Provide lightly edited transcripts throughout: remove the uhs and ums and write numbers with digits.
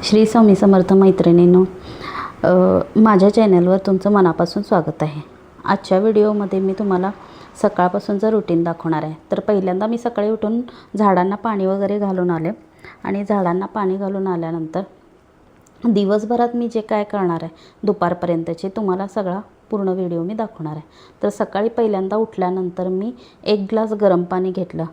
श्री स्वामी समर्थ मैत्रिणींनो, माझ्या चॅनलवर तुमचं मनापासून स्वागत आहे। आजच्या व्हिडिओमध्ये मी तुम्हाला सकाळपासूनचं रुटीन दाखवणार आहे। तर पहिल्यांदा मी सकाळी उठून झाडांना पाणी वगैरे घालून आले आणि झाडांना पाणी घालून आल्यानंतर दिवसभरात मी जे काय करणार आहे दुपारपर्यंतचे तुम्हाला सगळा पूर्ण व्हिडिओ मी दाखवणार आहे। तर सकाळी पहिल्यांदा उठल्यानंतर मी एक ग्लास गरम पाणी घेतलं।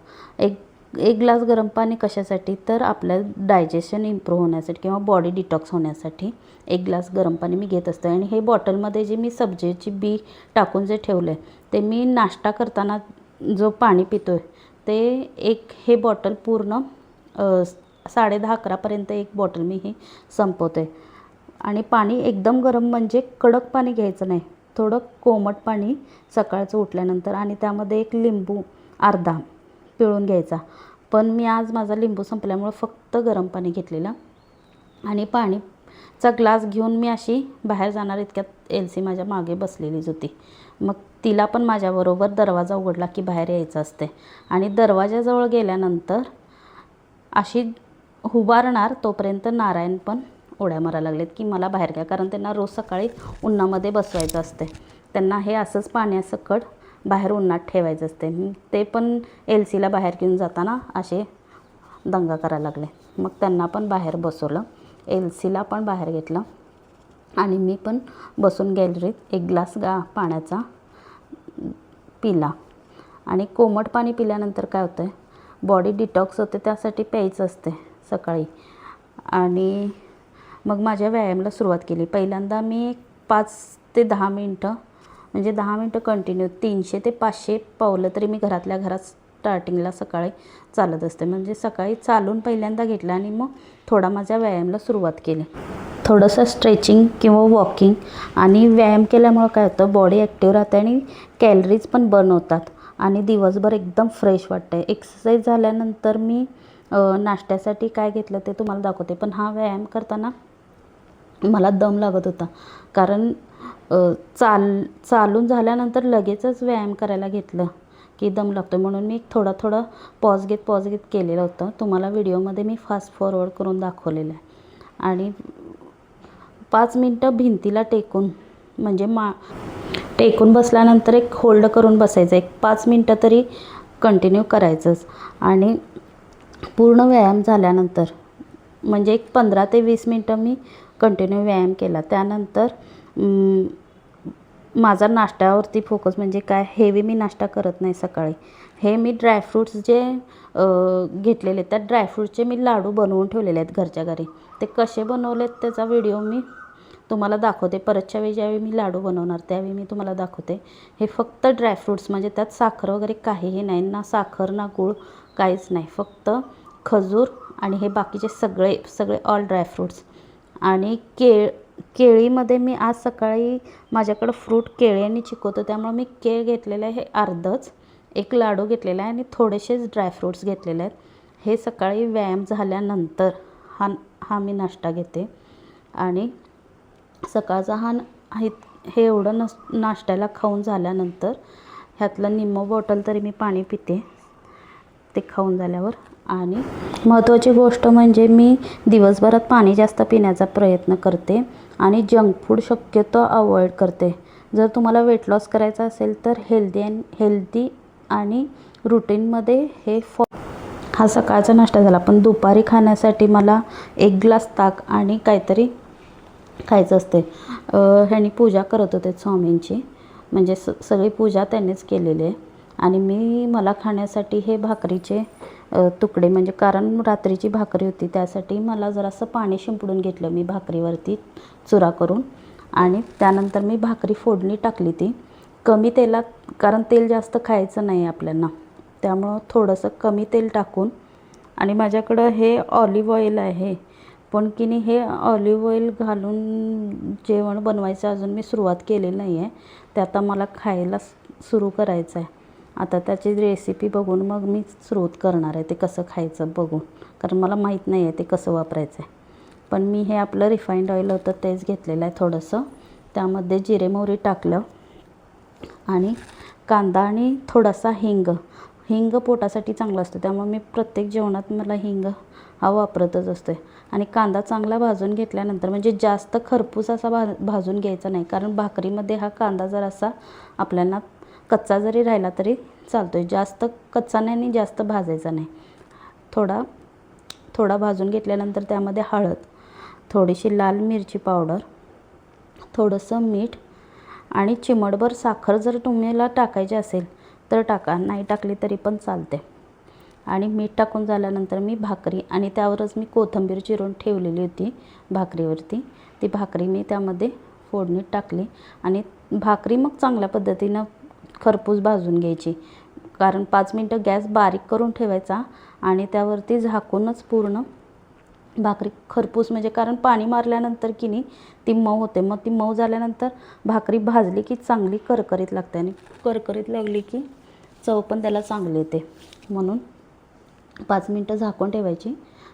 एक ग्लास गरम पाणी कशासाठी, तर आपल्या डायजेशन इम्प्रूव्ह होण्यासाठी किंवा बॉडी डिटॉक्स होण्यासाठी एक ग्लास गरम पाणी मी घेत असते। आणि हे बॉटलमध्ये जे मी सब्जेची बी टाकून जे ठेवले ते मी नाश्ता करताना जो पाणी पितो आहे ते हे बॉटल पूर्ण 10:30-11पर्यंत एक बॉटल मी ही संपवते। आणि पाणी एकदम गरम म्हणजे कडक पाणी घ्यायचं नाही, थोडं कोमट पाणी सकाळचं उठल्यानंतर, आणि त्यामध्ये एक लिंबू अर्धा पिळून घ्यायचा। पण मी आज माझा लिंबू संपल्यामुळे फक्त गरम पाणी घेतलेलं। आणि पाणीचा ग्लास घेऊन मी अशी बाहेर जाणार इतक्यात एलसी माझ्या मागे बसलेलीच होती। मग तिला पण माझ्याबरोबर दरवाजा उघडला की बाहेर यायचं असते। आणि दरवाजाजवळ गेल्यानंतर अशी उभारणार तोपर्यंत नारायण पण उड्या मारायला लागलेत की मला बाहेर घ्या, कारण त्यांना रोज सकाळी उन्हामध्ये बसवायचं असते। त्यांना हे असंच पाण्यासकट बाहेर उन्हात ठेवायचं असते। ते पण एलसीला बाहेर घेऊन जाताना असे दंगा करायला लागले। मग त्यांना पण बाहेर बसवलं, एलसीला पण बाहेर घेतलं आणि मी पण बसून गॅलरीत एक ग्लास पाण्याचा पिला। आणि कोमट पाणी पिल्यानंतर काय होतं, बॉडी डिटॉक्स होते, त्यासाठी प्यायचं असते सकाळी। आणि मग माझ्या व्यायामाला सुरुवात केली। पहिल्यांदा मी 5 ते 10 मिनटं म्हणजे 10 मिनटं कंटिन्यू 300 ते 500 पावलं तरी मी घरातल्या घरात स्टार्टिंगला सकाळी चालत असते। म्हणजे सकाळी चालून पहिल्यांदा घेतलं आणि मग थोडा माझ्या व्यायामाला सुरुवात केली। थोडंसं स्ट्रेचिंग किंवा वॉकिंग आणि व्यायाम केल्यामुळं काय होतं, बॉडी ॲक्टिव्ह राहते आणि कॅलरीज पण बर्न होतात आणि दिवसभर एकदम फ्रेश वाटतं। एक्सरसाइज झाल्यानंतर मी नाश्त्यासाठी काय घेतलं ते तुम्हाला दाखवते। पण हा व्यायाम करताना मला दम लागत होता, कारण चालून झाल्यानंतर लगेचच व्यायाम करायला घेतलं की दम लागतो, म्हणून मी थोडं पॉज घेत केलेलं होतं। तुम्हाला व्हिडिओमध्ये मी फास्ट फॉरवर्ड करून दाखवलेलं आहे। आणि 5 मिनटं भिंतीला टेकून म्हणजे टेकून बसल्यानंतर एक होल्ड करून बसायचं, एक 5 मिनटं तरी कंटिन्यू करायचंच। आणि पूर्ण व्यायाम झाल्यानंतर म्हणजे एक 15 ते 20 मिनटं मी कंटिन्यू व्यायाम केला। त्यानंतर माझा नाश्त्यावरती फोकस म्हणजे काय, हेवी मी नाश्ता करत नाही सकाळी। हे मी ड्रायफ्रूट्स जे घेतलेले त्या ड्रायफ्रूटचे मी लाडू बनवून ठेवलेले आहेत घरच्या घरी। ते कसे बनवलेत त्याचा व्हिडिओ मी तुम्हाला दाखवते परतच्या वेळी, ज्यावेळी मी लाडू बनवणार त्यावेळी मी तुम्हाला दाखवते। हे फक्त ड्रायफ्रूट्स म्हणजे त्यात साखर वगैरे काहीही नाही, ना साखर ना गूळ, काहीच नाही, फक्त खजूर आणि हे बाकीचे सगळे ऑल ड्रायफ्रूट्स। आणि केळीमध्ये मी आज सकाळी माझ्याकडं फ्रूट केळी आणि चिकू होतं, त्यामुळे मी केळ घेतलेलं आहे हे अर्धच, एक लाडू घेतलेला आहे आणि थोडेसेच ड्रायफ्रूट्स घेतलेले आहेत। हे सकाळी व्यायाम झाल्यानंतर हा मी नाश्ता घेते। आणि सकाळचा हे एवढं नाश्त्याला खाऊन झाल्यानंतर ह्यातलं निम्मं बॉटल तरी मी पाणी पिते ते खाऊन झाल्यावर। आणि महत्त्वाची गोष्ट म्हणजे मी दिवसभरात पाणी जास्त पिण्याचा प्रयत्न करते आणि जंक फूड शक्यतो अवॉइड करते। जर तुम्हाला वेट लॉस करायचा असेल तर हेल्दी आणि रुटीनमध्ये हा सकाळचा नाश्ता झाला। पण दुपारी खाण्यासाठी मला एक ग्लास ताक आणि काहीतरी खायचं असते। ह्यांनी पूजा करत होते स्वामींची, म्हणजे सगळी पूजा त्यांनीच केलेली आहे। आणि मला खाण्यासाठी हे भाकरीचे तुकडे, म्हणजे कारण रात्रीची भाकरी होती त्यासाठी मला जरासं पाणी शिंपडून घेतलं मी भाकरीवरती चुरा करून। आणि त्यानंतर मी भाकरी फोडणी टाकली ती कमी तेलात, कारण तेल जास्त खायचं नाही आपल्याला, त्यामुळं थोडंसं कमी तेल टाकून। आणि माझ्याकडं हे ऑलिव्ह ऑइल आहे, पण की नाही हे ऑलिव्ह ऑइल घालून जेवण बनवायचं अजून मी सुरुवात केलेली नाही आहे, ते आता मला खायला सुरू करायचं आहे। आता त्याची रेसिपी बघून मग मी सुरुवात करणार आहे ते कसं खायचं बघून, कारण मला माहीत नाही आहे ते कसं वापरायचं आहे। पण मी हे आपलं रिफाईंड ऑइल होतं तेच घेतलेलं आहे थोडंसं, त्यामध्ये जिरे मोहरी टाकलं आणि कांदा आणि थोडासा हिंग पोटासाठी चांगलं असतं, त्यामुळे मी प्रत्येक जेवणात मला हिंग हा वापरतच असते। आणि कांदा चांगला भाजून घेतल्यानंतर, म्हणजे जास्त खरपूस असा भाजून घ्यायचा नाही, कारण भाकरीमध्ये हा कांदा जरासा आपल्याला कच्चा जरी राहिला तरी चालतो आहे. जास्त कच्चा नाही आणि जास्त भाजायचा नाही. थोडा भाजून घेतल्यानंतर त्यामध्ये हळद, थोडीशी लाल मिरची पावडर, थोडंसं मीठ आणि चिमटभर साखर जर तुम्हाला टाकायची असेल तर टाका, नाही टाकली तरी पण चालते. आणि मीठ टाकून झाल्यानंतर मी भाकरी आणि त्यावरच मी कोथिंबीर चिरून ठेवलेली होती भाकरीवरती, ती भाकरी मी त्यामध्ये फोडणीत टाकली आणि भाकरी मग चांगल्या पद्धतीनं खरपूस भाजून घ्यायची. कारण 5 मिनटं गॅस बारीक करून ठेवायचा आणि त्यावरती झाकूनच पूर्ण भाकरी खरपूस, म्हणजे कारण पाणी मारल्यानंतर की नाही ती मऊ होते. मग ती मऊ झाल्यानंतर भाकरी भाजली की चांगली करकरीत लागते आणि करकरीत लागली की चव पण त्याला चांगली येते. म्हणून 5 मिनटं झाकून ठेवायची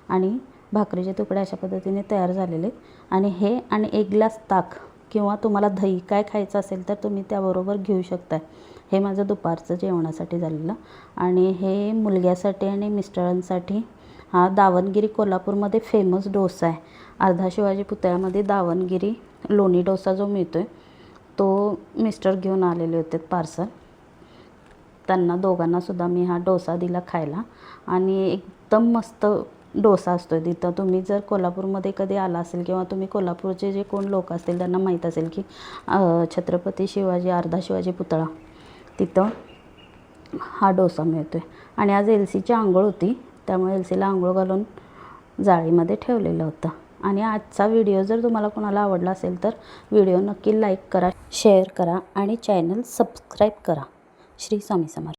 आणि भाकरीचे तुकडे अशा पद्धतीने तयार झालेले. आणि हे आणि 1 ग्लास ताक किंवा तुम्हाला दही काय खायचं असेल तर तुम्ही त्याबरोबर घेऊ शकता. हे माझं दुपारचं जेवणासाठी झालेलं. आणि हे मुलग्यासाठी आणि मिस्टरांसाठी हा दावणगिरी कोल्हापूरमध्ये फेमस डोसा आहे. अर्धा शिवाजी पुतळ्यामध्ये दावणगिरी लोणी डोसा जो मिळतो आहे तो मिस्टर घेऊन आलेले होते पार्सल. त्यांना दोघांनासुद्धा मी हा डोसा दिला खायला आणि एकदम मस्त डोसा असतो आहे तिथं. तुम्ही जर कोल्हापूरमध्ये कधी आला असेल किंवा तुम्ही कोल्हापूरचे जे कोण लोक असतील त्यांना माहीत असेल की छत्रपती शिवाजी, अर्धा शिवाजी पुतळा, तिथं हा डोसा मिळतो आहे. आणि आज एलसीची आंघोळ होती, त्यामुळे एलसीला आंघोळ घालून जाळीमध्ये ठेवलेलं होतं. आणि आजचा व्हिडिओ जर तुम्हाला कोणाला आवडला असेल तर व्हिडिओ नक्की लाईक करा, शेअर करा आणि चॅनल सबस्क्राईब करा. श्री स्वामी समर्थ.